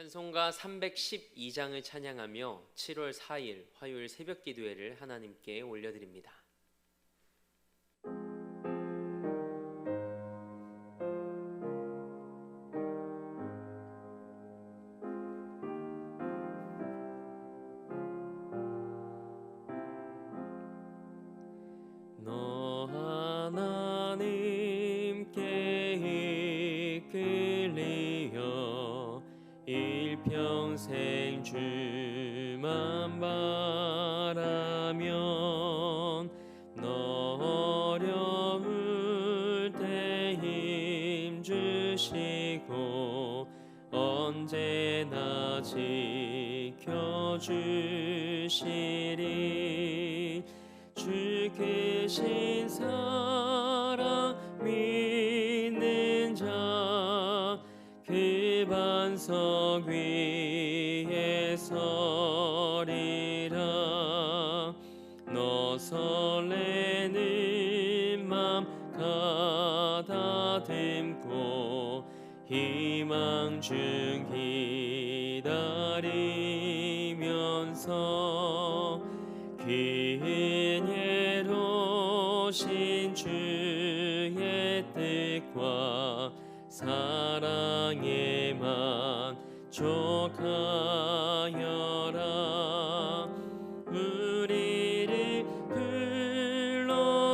찬송가 312장을 찬양하며 7월 4일 화요일 새벽 기도회를 하나님께 올려드립니다. 너 하나님께 이끌리어 일평생 주만 바라면 너 어려울 때 힘주시고 언제나 지켜주시리. 주 크신 사랑 믿는 자 그 반석 위에 서리라. 너 설레는 맘 가다듬고 희망 중 기다리면서 은혜로신 주의 뜻과 사랑에 만족하여라. 우리를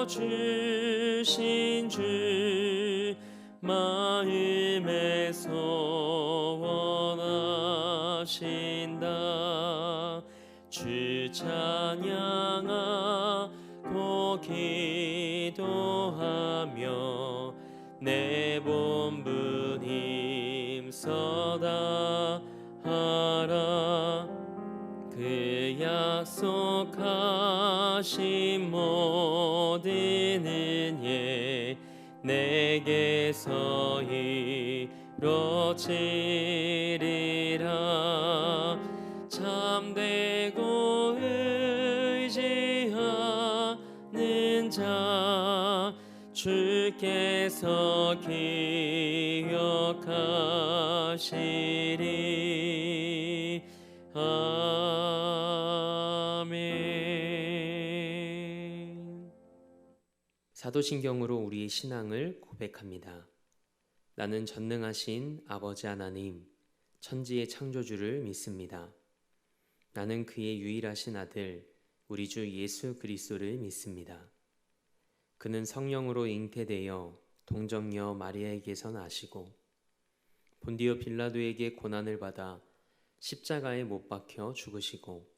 불러주신 주 마음에서 원하신다. 주 찬양하고 기도하며 내 본분 힘써다 하라. 그 약속하신 모든 은혜 내게서 이루어지리라. 참되고 의지하는 자 주께서 기억하시리. 아멘. 사도신경으로 우리의 신앙을 고백합니다. 나는 전능하신 아버지 하나님, 천지의 창조주를 믿습니다. 나는 그의 유일하신 아들, 우리 주 예수 그리스도를 믿습니다. 그는 성령으로 잉태되어 동정녀 마리아에게서 나시고 본디오 빌라도에게 고난을 받아 십자가에 못 박혀 죽으시고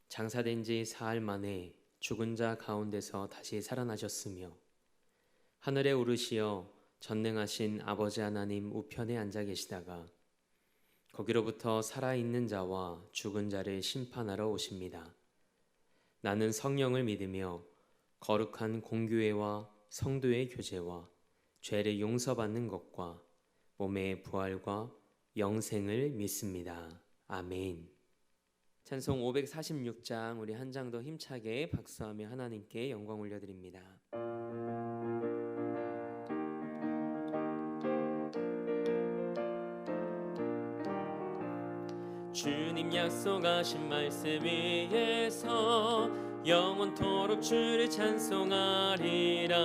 장사된 지 사흘 만에 죽은 자 가운데서 다시 살아나셨으며 하늘에 오르시어 전능하신 아버지 하나님 우편에 앉아 계시다가 거기로부터 살아있는 자와 죽은 자를 심판하러 오십니다. 나는 성령을 믿으며 거룩한 공교회와 성도의 교제와 죄를 용서받는 것과 몸의 부활과 영생을 믿습니다. 아멘. 찬송 546장 우리 한 장 더 힘차게 박수하며 하나님께 영광 올려드립니다. 주님 약속하신 말씀 위에서 영원토록 주를 찬송하리라.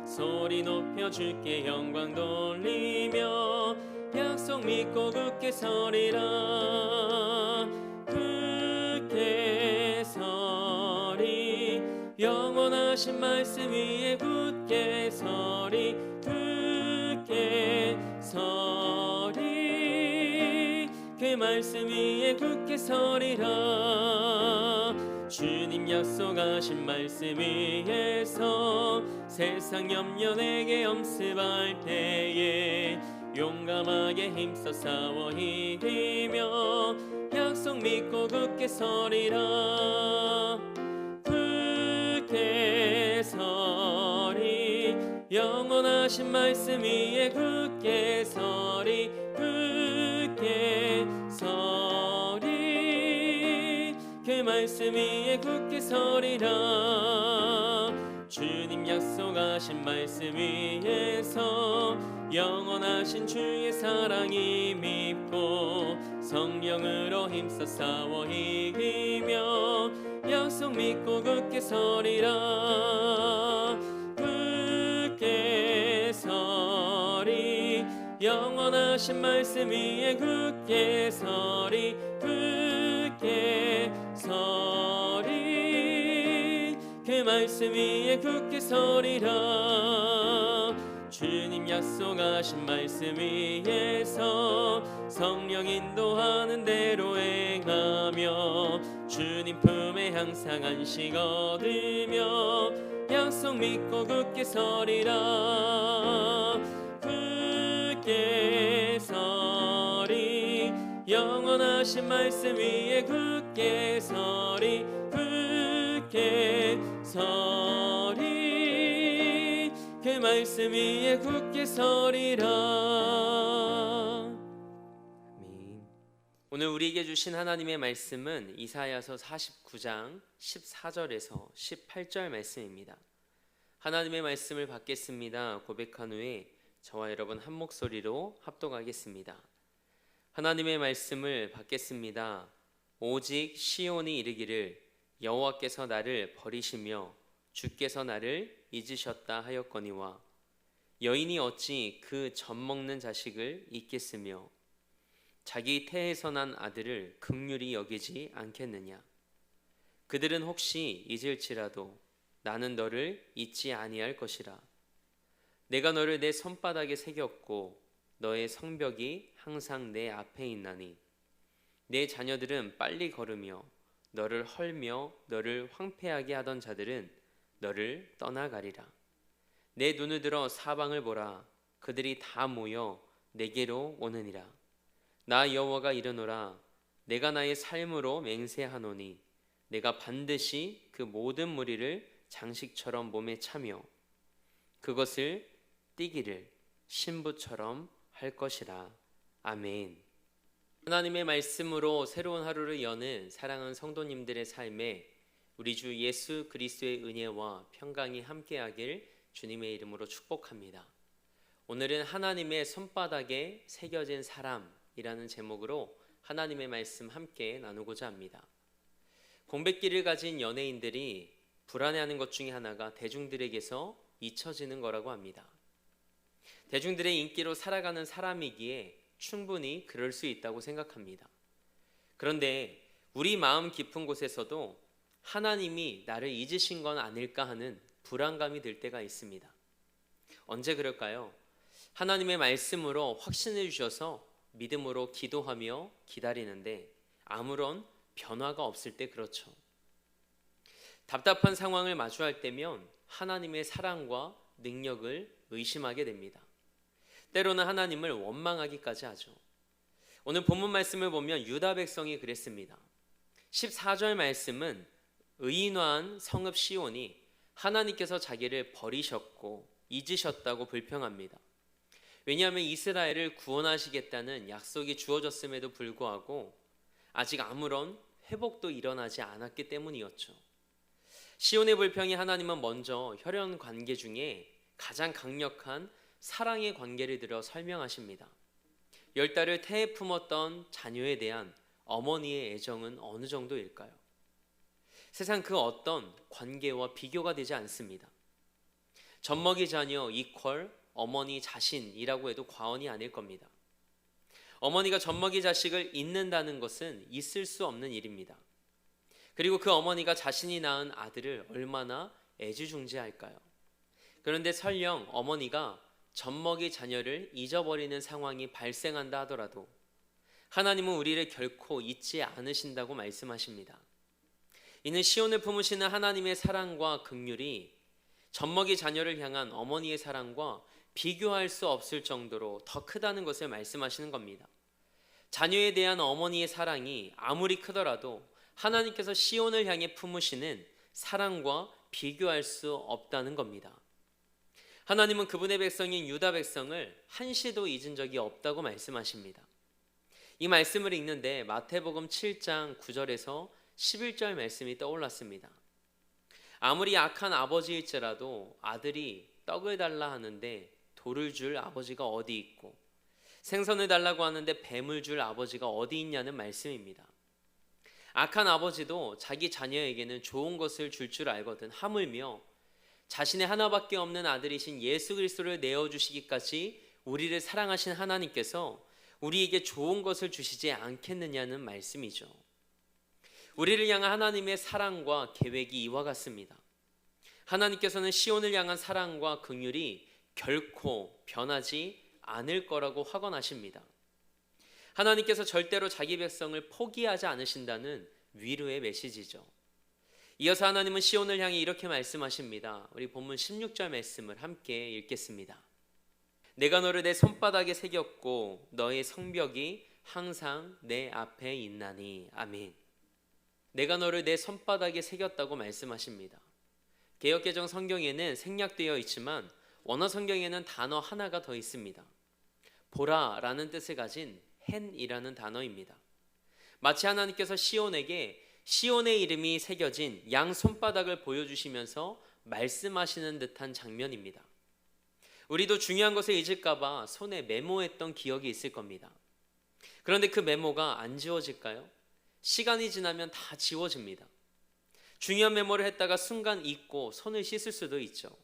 소리 높여 주께 영광 돌리며 약속 믿고 굳게 서리라. 굳게 서리. 영원하신 말씀 위에 굳게 서리. 굳게 서리. 그 말씀 위에 굳게 서리라. 주님 약속하신 말씀 위에서 세상 염려 내게 엄습할 때에 용감하게 힘써 싸워 이기며 약속 믿고 굳게 서리라. 굳게 서리. 영원하신 말씀 위에 굳게 서리. 굳게 서리. 그 말씀 위에 굳게 서리라. 주님 약속하신 말씀 위에서 영원하신 주의 사랑이 밉고 성령으로 힘써 싸워 이기며 약속 믿고 굳게 서리라. 굳게 서리. 영원하신 말씀 위에 굳게 서리. 굳게 서리. 그 말씀 위에 굳게 서리라. 주님 약속하신 말씀 위에서 성령 인도하는 대로 행하며 주님 품에 항상 안식 얻으며 약속 믿고 굳게 서리라. 굳게 서리. 영원하신 말씀 위에 굳게 서리. 굳게 서리. 그 말씀 위에 굳게 서리라. 아멘. 오늘 우리에게 주신 하나님의 말씀은 이사야서 49장 14절에서 18절 말씀입니다. 하나님의 말씀을 받겠습니다 고백한 후에 저와 여러분 한 목소리로 합독하겠습니다. 하나님의 말씀을 받겠습니다. 오직 시온이 이르기를 여호와께서 나를 버리시며 주께서 나를 잊으셨다 하였거니와 여인이 어찌 그 젖먹는 자식을 잊겠으며 자기 태에서 난 아들을 긍휼히 여기지 않겠느냐. 그들은 혹시 잊을지라도 나는 너를 잊지 아니할 것이라. 내가 너를 내 손바닥에 새겼고 너의 성벽이 항상 내 앞에 있나니 내 자녀들은 빨리 걸으며 너를 헐며 너를 황폐하게 하던 자들은 너를 떠나가리라. 내 눈을 들어 사방을 보라. 그들이 다 모여 내게로 오느니라. 나 여호와가 이르노라. 내가 나의 삶으로 맹세하노니 내가 반드시 그 모든 무리를 장식처럼 몸에 차며 그것을 띠기를 신부처럼 할 것이라. 아멘. 하나님의 말씀으로 새로운 하루를 여는 사랑하는 성도님들의 삶에 우리 주 예수 그리스도의 은혜와 평강이 함께하길 주님의 이름으로 축복합니다. 오늘은 하나님의 손바닥에 새겨진 사람이라는 제목으로 하나님의 말씀 함께 나누고자 합니다. 공백기를 가진 연예인들이 불안해하는 것 중에 하나가 대중들에게서 잊혀지는 거라고 합니다. 대중들의 인기로 살아가는 사람이기에 충분히 그럴 수 있다고 생각합니다. 그런데 우리 마음 깊은 곳에서도 하나님이 나를 잊으신 건 아닐까 하는 불안감이 들 때가 있습니다. 언제 그럴까요? 하나님의 말씀으로 확신해 주셔서 믿음으로 기도하며 기다리는데 아무런 변화가 없을 때 그렇죠. 답답한 상황을 마주할 때면 하나님의 사랑과 능력을 의심하게 됩니다. 때로는 하나님을 원망하기까지 하죠. 오늘 본문 말씀을 보면 유다 백성이 그랬습니다. 14절 말씀은 의인화한 성읍 시온이 하나님께서 자기를 버리셨고 잊으셨다고 불평합니다. 왜냐하면 이스라엘을 구원하시겠다는 약속이 주어졌음에도 불구하고 아직 아무런 회복도 일어나지 않았기 때문이었죠. 시온의 불평이 하나님은 먼저 혈연 관계 중에 가장 강력한 사랑의 관계를 들어 설명하십니다. 10달을 태에 품었던 자녀에 대한 어머니의 애정은 어느 정도일까요? 세상 그 어떤 관계와 비교가 되지 않습니다. 젖먹이 자녀 이퀄 어머니 자신이라고 해도 과언이 아닐 겁니다. 어머니가 젖먹이 자식을 잊는다는 것은 있을 수 없는 일입니다. 그리고 그 어머니가 자신이 낳은 아들을 얼마나 애지중지할까요? 그런데 설령 어머니가 젖먹이 자녀를 잊어버리는 상황이 발생한다 하더라도 하나님은 우리를 결코 잊지 않으신다고 말씀하십니다. 이는 시온을 품으시는 하나님의 사랑과 긍휼이 젖먹이 자녀를 향한 어머니의 사랑과 비교할 수 없을 정도로 더 크다는 것을 말씀하시는 겁니다. 자녀에 대한 어머니의 사랑이 아무리 크더라도 하나님께서 시온을 향해 품으시는 사랑과 비교할 수 없다는 겁니다. 하나님은 그분의 백성인 유다 백성을 한시도 잊은 적이 없다고 말씀하십니다. 이 말씀을 읽는데 마태복음 7장 9절에서 11절 말씀이 떠올랐습니다. 아무리 악한 아버지일지라도 아들이 떡을 달라 하는데 돌을 줄 아버지가 어디 있고 생선을 달라고 하는데 뱀을 줄 아버지가 어디 있냐는 말씀입니다. 악한 아버지도 자기 자녀에게는 좋은 것을 줄 알거든 하물며 자신의 하나밖에 없는 아들이신 예수 그리스도를 내어주시기까지 우리를 사랑하신 하나님께서 우리에게 좋은 것을 주시지 않겠느냐는 말씀이죠. 우리를 향한 하나님의 사랑과 계획이 이와 같습니다. 하나님께서는 시온을 향한 사랑과 긍휼이 결코 변하지 않을 거라고 확언하십니다. 하나님께서 절대로 자기 백성을 포기하지 않으신다는 위로의 메시지죠. 이어서 하나님은 시온을 향해 이렇게 말씀하십니다. 우리 본문 16절 말씀을 함께 읽겠습니다. 내가 너를 내 손바닥에 새겼고 너의 성벽이 항상 내 앞에 있나니. 아멘. 내가 너를 내 손바닥에 새겼다고 말씀하십니다. 개역개정 성경에는 생략되어 있지만 원어 성경에는 단어 하나가 더 있습니다. 보라라는 뜻을 가진 헨이라는 단어입니다. 마치 하나님께서 시온에게 시온의 이름이 새겨진 양 손바닥을 보여주시면서 말씀하시는 듯한 장면입니다. 우리도 중요한 것을 잊을까봐 손에 메모했던 기억이 있을 겁니다. 그런데 그 메모가 안 지워질까요? 시간이 지나면 다 지워집니다. 중요한 메모를 했다가 순간 잊고 손을 씻을 수도 있죠.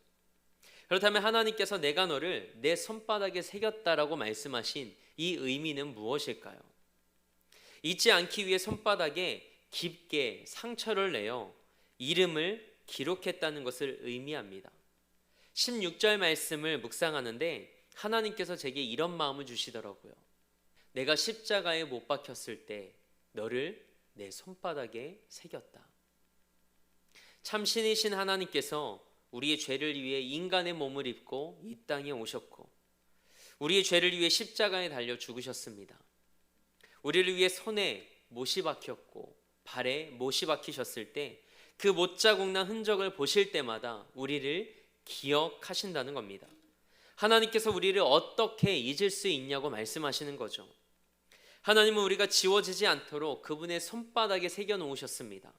그렇다면 하나님께서 내가 너를 내 손바닥에 새겼다라고 말씀하신 이 의미는 무엇일까요? 잊지 않기 위해 손바닥에 깊게 상처를 내어 이름을 기록했다는 것을 의미합니다. 16절 말씀을 묵상하는데 하나님께서 제게 이런 마음을 주시더라고요. 내가 십자가에 못 박혔을 때 너를 내 손바닥에 새겼다. 참 신이신 하나님께서 우리의 죄를 위해 인간의 못을 입고 이 땅에 오셨고 우리의 죄를 위해 십자가에 달려 죽으셨습니다. 우리를 위해 손에 못이 박혔고 발에 못이 박히셨을 때 그 못자국 난 흔적을 보실 때마다 우리를 기억하신다는 겁니다. 하나님께서 우리를 어떻게 잊을 수 있냐고 말씀하시는 거죠. 하나님은 우리가 지워지지 않도록 그분의 손바닥에 새겨 놓으셨습니다.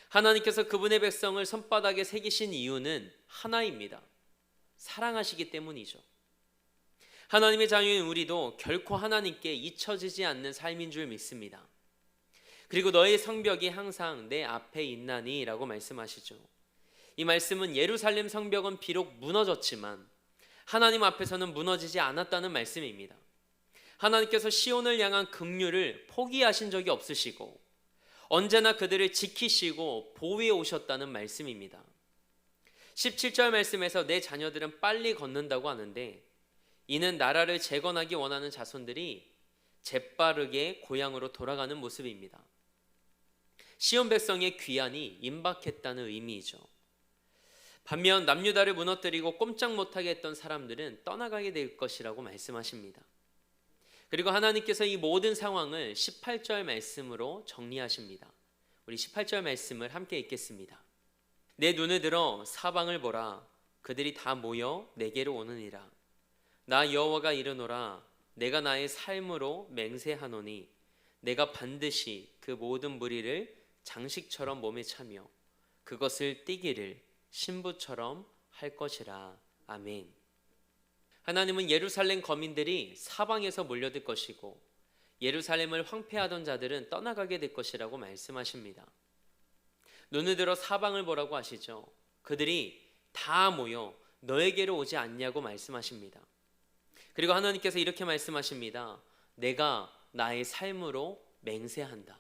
하나님께서 그분의 백성을 손바닥에 새기신 이유는 하나입니다. 사랑하시기 때문이죠. 하나님의 자녀인 우리도 결코 하나님께 잊혀지지 않는 삶인 줄 믿습니다. 그리고 너의 성벽이 항상 내 앞에 있나니 라고 말씀하시죠. 이 말씀은 예루살렘 성벽은 비록 무너졌지만 하나님 앞에서는 무너지지 않았다는 말씀입니다. 하나님께서 시온을 향한 긍휼을 포기하신 적이 없으시고 언제나 그들을 지키시고 보호해 오셨다는 말씀입니다. 17절 말씀에서 내 자녀들은 빨리 걷는다고 하는데 이는 나라를 재건하기 원하는 자손들이 재빠르게 고향으로 돌아가는 모습입니다. 시온 백성의 귀환이 임박했다는 의미이죠. 반면 남유다를 무너뜨리고 꼼짝 못하게 했던 사람들은 떠나가게 될 것이라고 말씀하십니다. 그리고 하나님께서 이 모든 상황을 18절 말씀으로 정리하십니다. 우리 18절 말씀을 함께 읽겠습니다. 내 눈을 들어 사방을 보라. 그들이 다 모여 내게로 오느니라. 나 여호와가 이르노라. 내가 나의 삶으로 맹세하노니 내가 반드시 그 모든 무리를 장식처럼 몸에 차며 그것을 띠기를 신부처럼 할 것이라. 아멘. 하나님은 예루살렘 거민들이 사방에서 몰려들 것이고 예루살렘을 황폐하던 자들은 떠나가게 될 것이라고 말씀하십니다. 눈을 들어 사방을 보라고 하시죠. 그들이 다 모여 너에게로 오지 않냐고 말씀하십니다. 그리고 하나님께서 이렇게 말씀하십니다. 내가 나의 삶으로 맹세한다.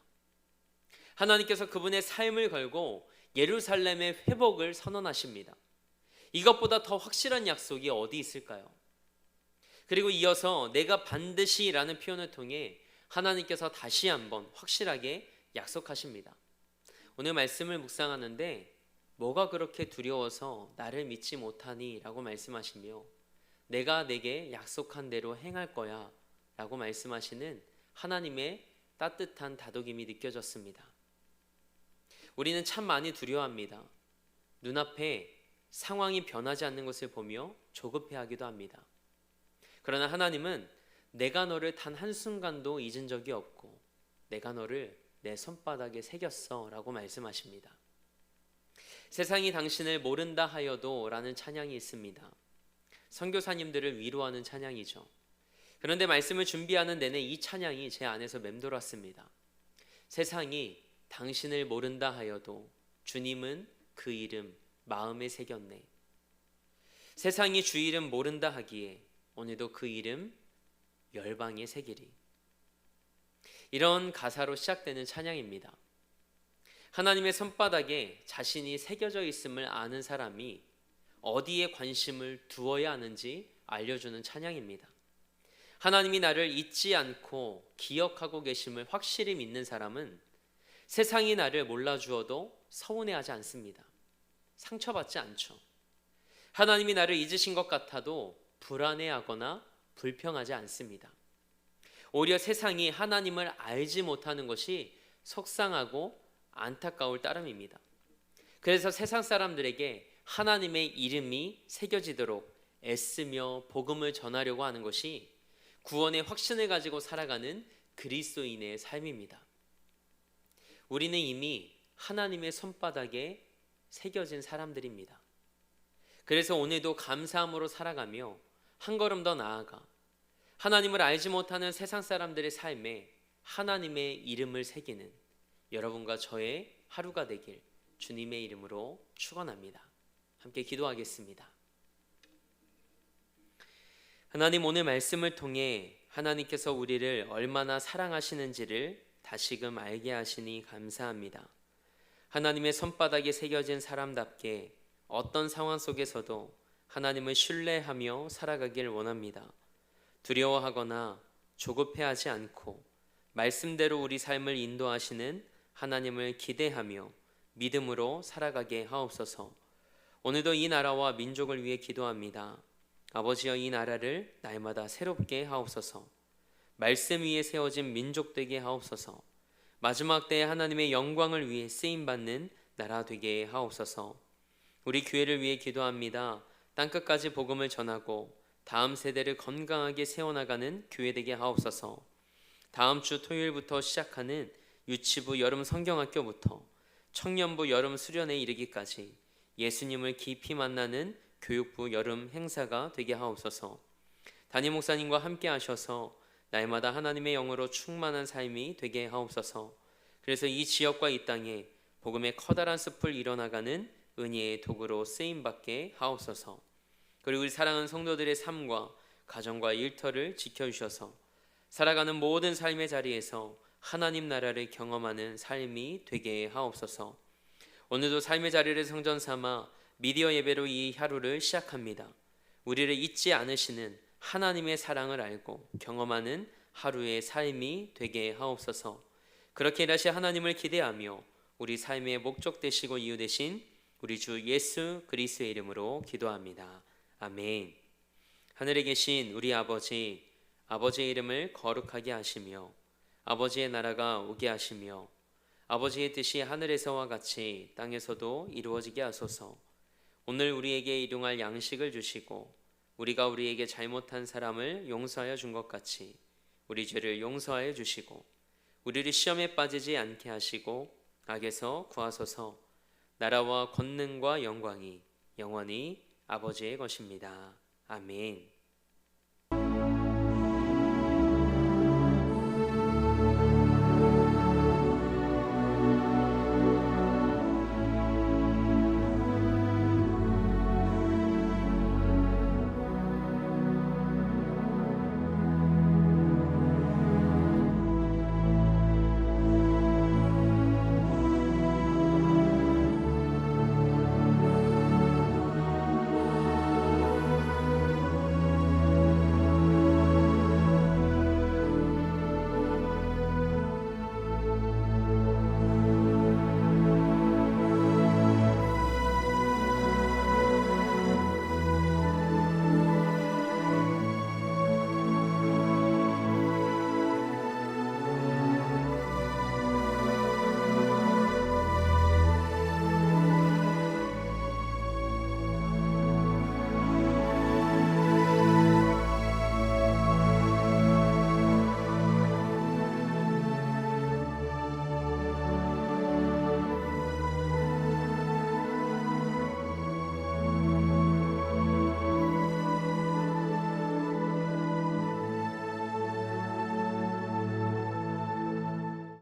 하나님께서 그분의 삶을 걸고 예루살렘의 회복을 선언하십니다. 이것보다 더 확실한 약속이 어디 있을까요? 그리고 이어서 내가 반드시 라는 표현을 통해 하나님께서 다시 한번 확실하게 약속하십니다. 오늘 말씀을 묵상하는데 뭐가 그렇게 두려워서 나를 믿지 못하니? 라고 말씀하시며 내가 내게 약속한 대로 행할 거야 라고 말씀하시는 하나님의 따뜻한 다독임이 느껴졌습니다. 우리는 참 많이 두려워합니다. 눈앞에 상황이 변하지 않는 것을 보며 조급해하기도 합니다. 그러나 하나님은 내가 너를 단 한순간도 잊은 적이 없고 내가 너를 내 손바닥에 새겼어 라고 말씀하십니다. 세상이 당신을 모른다 하여도 라는 찬양이 있습니다. 선교사님들을 위로하는 찬양이죠. 그런데 말씀을 준비하는 내내 이 찬양이 제 안에서 맴돌았습니다. 세상이 당신을 모른다 하여도 주님은 그 이름 마음에 새겼네. 세상이 주 이름 모른다 하기에 오늘도 그 이름 열방에 새기리. 이런 가사로 시작되는 찬양입니다. 하나님의 손바닥에 자신이 새겨져 있음을 아는 사람이 어디에 관심을 두어야 하는지 알려주는 찬양입니다. 하나님이 나를 잊지 않고 기억하고 계심을 확실히 믿는 사람은 세상이 나를 몰라주어도 서운해하지 않습니다. 상처받지 않죠. 하나님이 나를 잊으신 것 같아도 불안해하거나 불평하지 않습니다. 오히려 세상이 하나님을 알지 못하는 것이 속상하고 안타까울 따름입니다. 그래서 세상 사람들에게 하나님의 이름이 새겨지도록 애쓰며 복음을 전하려고 하는 것이 구원의 확신을 가지고 살아가는 그리스도인의 삶입니다. 우리는 이미 하나님의 손바닥에 새겨진 사람들입니다. 그래서 오늘도 감사함으로 살아가며 한 걸음 더 나아가 하나님을 알지 못하는 세상 사람들의 삶에 하나님의 이름을 새기는 여러분과 저의 하루가 되길 주님의 이름으로 축원합니다. 함께 기도하겠습니다. 하나님, 오늘 말씀을 통해 하나님께서 우리를 얼마나 사랑하시는지를 다시금 알게 하시니 감사합니다. 하나님의 손바닥에 새겨진 사람답게 어떤 상황 속에서도 하나님을 신뢰하며 살아가길 원합니다. 두려워하거나 조급해하지 않고 말씀대로 우리 삶을 인도하시는 하나님을 기대하며 믿음으로 살아가게 하옵소서. 오늘도 이 나라와 민족을 위해 기도합니다. 아버지여, 이 나라를 날마다 새롭게 하옵소서. 말씀 위에 세워진 민족 되게 하옵소서. 마지막 때에 하나님의 영광을 위해 쓰임받는 나라 되게 하옵소서. 우리 교회를 위해 기도합니다. 땅끝까지 복음을 전하고 다음 세대를 건강하게 세워나가는 교회 되게 하옵소서. 다음 주 토요일부터 시작하는 유치부 여름 성경학교부터 청년부 여름 수련회 이르기까지 예수님을 깊이 만나는 교육부 여름 행사가 되게 하옵소서. 담임 목사님과 함께 하셔서 날마다 하나님의 영으로 충만한 삶이 되게 하옵소서. 그래서 이 지역과 이 땅에 복음의 커다란 숲을 이뤄나가는 은혜의 도구로 쓰임받게 하옵소서. 그리고 우리 사랑하는 성도들의 삶과 가정과 일터를 지켜주셔서 살아가는 모든 삶의 자리에서 하나님 나라를 경험하는 삶이 되게 하옵소서. 오늘도 삶의 자리를 성전 삼아 미디어 예배로 이 하루를 시작합니다. 우리를 잊지 않으시는 하나님의 사랑을 알고 경험하는 하루의 삶이 되게 하옵소서. 그렇게 일하시 하나님을 기대하며 우리 삶의 목적 되시고 이유 되신 우리 주 예수 그리스도의 이름으로 기도합니다. 아멘. 하늘에 계신 우리 아버지, 아버지의 이름을 거룩하게 하시며 아버지의 나라가 오게 하시며 아버지의 뜻이 하늘에서와 같이 땅에서도 이루어지게 하소서. 오늘 우리에게 일용할 양식을 주시고 우리가 우리에게 잘못한 사람을 용서하여 준 것 같이 우리 죄를 용서하여 주시고 우리를 시험에 빠지지 않게 하시고 악에서 구하소서. 나라와 권능과 영광이 영원히 아버지의 것입니다. 아멘.